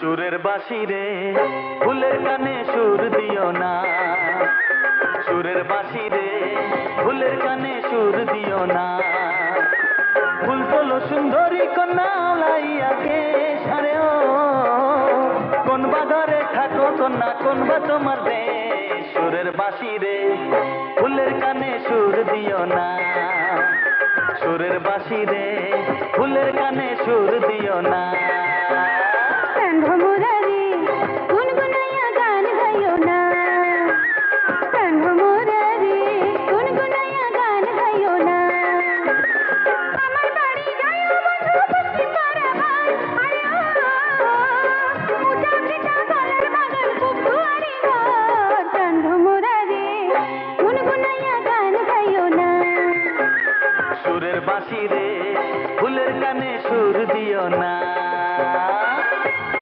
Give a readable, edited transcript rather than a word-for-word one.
সুরের বাঁশি রে ফুলের কানে সুর দিও না, সুরের বাঁশি রে ফুলের কানে সুর দিও না। ফুল তোলো সুন্দরী কন্যা লাইয়াকে সারে ও, কোন বা ঘরে থাকো কন্যা, কোন বা তোমার দেশ। সুরের বাঁশি রে ফুলের কানে সুর দিও না, সুরের বাঁশি রে ফুলের কানে সুর দিও না। কান্ধমুরারি গুনগুনাইয়া গান গাইও না, কান্ধমুরারি গুনগুনাইয়া গান গাইও না। আমার বাড়ি যাইও বন্ধু পশ্চিম পাড়া ভাই, আরে ও উঁচা পিঠা গলার বাগান খুব দুয়ারি ঘর। কান্ধমুরারি গুনগুনাইয়া গান গাইও না। সুরের বাঁশি রে